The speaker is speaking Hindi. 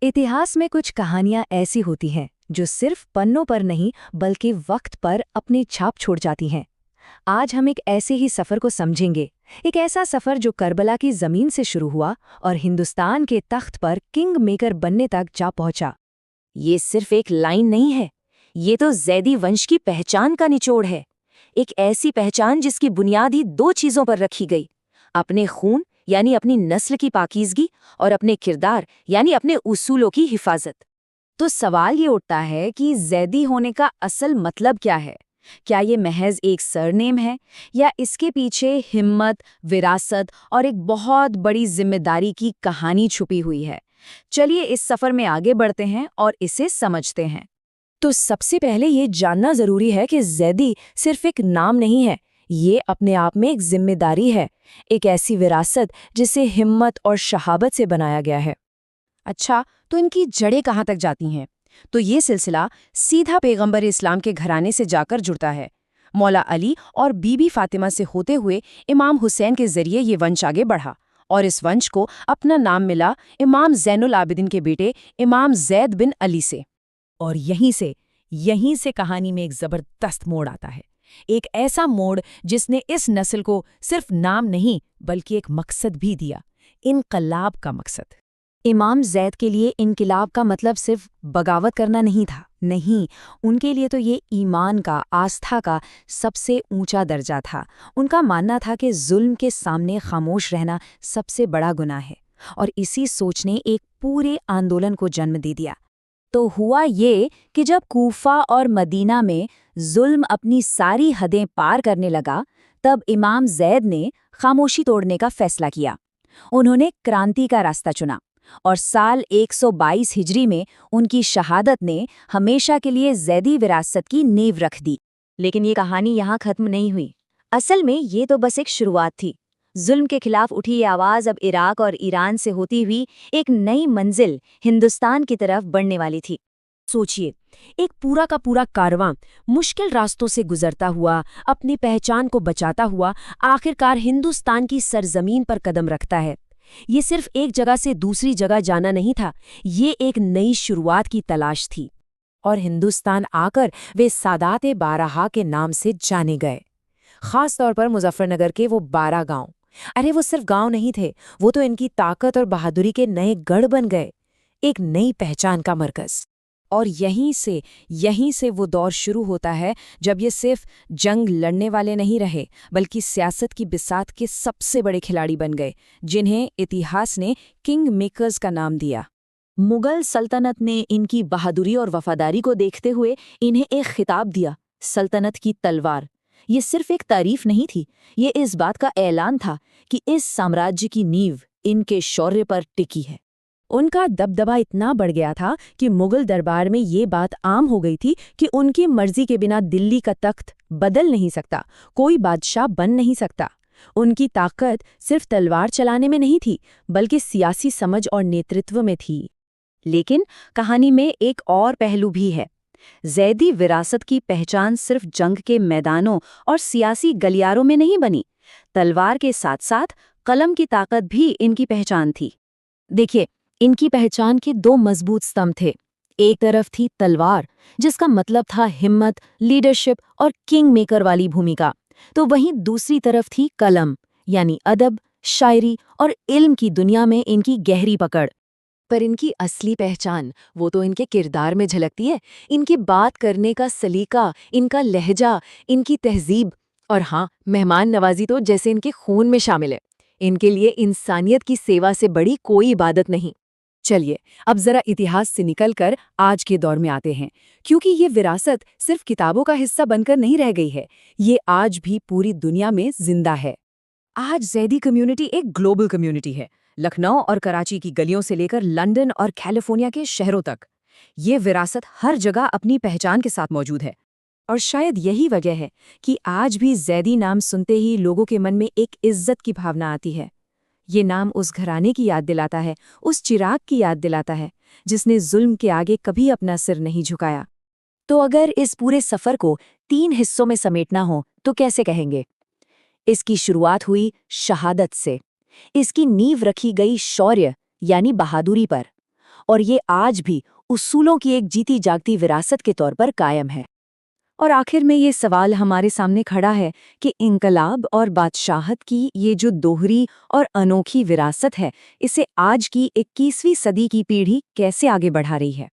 इतिहास में कुछ कहानियां ऐसी होती हैं जो सिर्फ पन्नों पर नहीं बल्कि वक्त पर अपनी छाप छोड़ जाती हैं। आज हम एक ऐसे ही सफर को समझेंगे। एक ऐसा सफर जो करबला की जमीन से शुरू हुआ और हिंदुस्तान के तख्त पर किंग मेकर बनने तक जा पहुंचा। ये सिर्फ एक लाइन नहीं है, ये तो जैदी वंश की पहचान का निचोड़ है। एक ऐसी पहचान जिसकी बुनियाद ही दो चीजों पर रखी गई, अपने खून यानी अपनी नस्ल की पाकीज़गी और अपने किरदार यानी अपने उसूलों की हिफाजत। तो सवाल ये उठता है कि जैदी होने का असल मतलब क्या है? क्या ये महज एक सरनेम है या इसके पीछे हिम्मत, विरासत और एक बहुत बड़ी जिम्मेदारी की कहानी छुपी हुई है? चलिए इस सफर में आगे बढ़ते हैं और इसे समझते हैं। तो सबसे पहले ये जानना जरूरी है कि जैदी सिर्फ एक नाम नहीं है, ये अपने आप में एक जिम्मेदारी है, एक ऐसी विरासत जिसे हिम्मत और शहाबत से बनाया गया है। अच्छा, तो इनकी जड़ें कहाँ तक जाती हैं? तो ये सिलसिला सीधा पैगंबर इस्लाम के घराने से जाकर जुड़ता है। मौला अली और बीबी फातिमा से होते हुए इमाम हुसैन के जरिए ये वंश आगे बढ़ा और इस वंश को अपना नाम मिला इमाम ज़ैनुल आबिदीन के बेटे इमाम जैद बिन अली से। और यहीं से कहानी में एक जबरदस्त मोड़ आता है। एक ऐसा मोड़ जिसने इस नस्ल को सिर्फ नाम नहीं बल्कि एक मकसद भी दिया, इनकलाब का मकसद। इमाम जैद के लिए इनकिलाब का मतलब सिर्फ बगावत करना नहीं था। नहीं, उनके लिए तो ये ईमान का, आस्था का सबसे ऊंचा दर्जा था। उनका मानना था कि जुल्म के सामने खामोश रहना सबसे बड़ा गुनाह है और इसी सोच ने एक पूरे आंदोलन को जन्म दे दिया। तो हुआ ये कि जब कूफा और मदीना में जुल्म अपनी सारी हदें पार करने लगा, तब इमाम जैद ने खामोशी तोड़ने का फैसला किया। उन्होंने क्रांति का रास्ता चुना और साल 122 हिजरी में उनकी शहादत ने हमेशा के लिए जैदी विरासत की नींव रख दी। लेकिन ये कहानी यहाँ खत्म नहीं हुई। असल में ये तो बस एक शुरुआत थी। जुल्म के खिलाफ उठी ये आवाज़ अब इराक और ईरान से होती हुई एक नई मंजिल हिंदुस्तान की तरफ बढ़ने वाली थी। सोचिए, एक पूरा का पूरा कारवां मुश्किल रास्तों से गुजरता हुआ, अपनी पहचान को बचाता हुआ आखिरकार हिंदुस्तान की सरजमीन पर कदम रखता है। ये सिर्फ एक जगह से दूसरी जगह जाना नहीं था, ये एक नई शुरुआत की तलाश थी। और हिंदुस्तान आकर वे सादात बारहा के नाम से जाने गए। खास तौर पर मुजफ्फरनगर के वो 12 गांव, अरे वो सिर्फ गांव नहीं थे, वो तो इनकी ताकत और बहादुरी के नए गढ़ बन गए, एक नई पहचान का मरकज। और यहीं से वो दौर शुरू होता है जब ये सिर्फ जंग लड़ने वाले नहीं रहे बल्कि सियासत की बिसात के सबसे बड़े खिलाड़ी बन गए, जिन्हें इतिहास ने किंग मेकर्स का नाम दिया। मुगल सल्तनत ने इनकी बहादुरी और वफादारी को देखते हुए इन्हें एक खिताब दिया, सल्तनत की तलवार। ये सिर्फ एक तारीफ नहीं थी, ये इस बात का ऐलान था कि इस साम्राज्य की नींव इनके शौर्य पर टिकी है। उनका दबदबा इतना बढ़ गया था कि मुगल दरबार में ये बात आम हो गई थी कि उनकी मर्जी के बिना दिल्ली का तख्त बदल नहीं सकता, कोई बादशाह बन नहीं सकता। उनकी ताकत सिर्फ तलवार चलाने में नहीं थी बल्कि सियासी समझ और नेतृत्व में थी। लेकिन कहानी में एक और पहलू भी है। जैदी विरासत की पहचान सिर्फ जंग के मैदानों और सियासी गलियारों में नहीं बनी, तलवार के साथ साथ कलम की ताकत भी इनकी पहचान थी। देखिए, इनकी पहचान के दो मजबूत स्तंभ थे। एक तरफ थी तलवार, जिसका मतलब था हिम्मत, लीडरशिप और किंग मेकर वाली भूमिका, तो वहीं दूसरी तरफ थी कलम, यानी अदब, शायरी और इल्म की दुनिया में इनकी गहरी पकड़। पर इनकी असली पहचान वो तो इनके किरदार में झलकती है, इनकी बात करने का सलीका, इनका लहजा, इनकी तहजीब और हाँ, मेहमान नवाजी तो जैसे इनके खून में शामिल है। इनके लिए इंसानियत की सेवा से बड़ी कोई इबादत नहीं। चलिए अब जरा इतिहास से निकलकर आज के दौर में आते हैं, क्योंकि ये विरासत सिर्फ किताबों का हिस्सा बनकर नहीं रह गई है, ये आज भी पूरी दुनिया में जिंदा है। आज जैदी कम्युनिटी एक ग्लोबल कम्युनिटी है। लखनऊ और कराची की गलियों से लेकर लंदन और कैलिफोर्निया के शहरों तक ये विरासत हर जगह अपनी पहचान के साथ मौजूद है। और शायद यही वजह है कि आज भी जैदी नाम सुनते ही लोगों के मन में एक इज्जत की भावना आती है। ये नाम उस घराने की याद दिलाता है, उस चिराग की याद दिलाता है जिसने जुल्म के आगे कभी अपना सिर नहीं झुकाया। तो अगर इस पूरे सफर को 3 हिस्सों में समेटना हो तो कैसे कहेंगे? इसकी शुरुआत हुई शहादत से, इसकी नींव रखी गई शौर्य यानी बहादुरी पर, और ये आज भी उसूलों की एक जीती जागती विरासत के तौर पर कायम है। और आखिर में ये सवाल हमारे सामने खड़ा है कि इनकलाब और बादशाहत की ये जो दोहरी और अनोखी विरासत है, इसे आज की 21वीं सदी की पीढ़ी कैसे आगे बढ़ा रही है।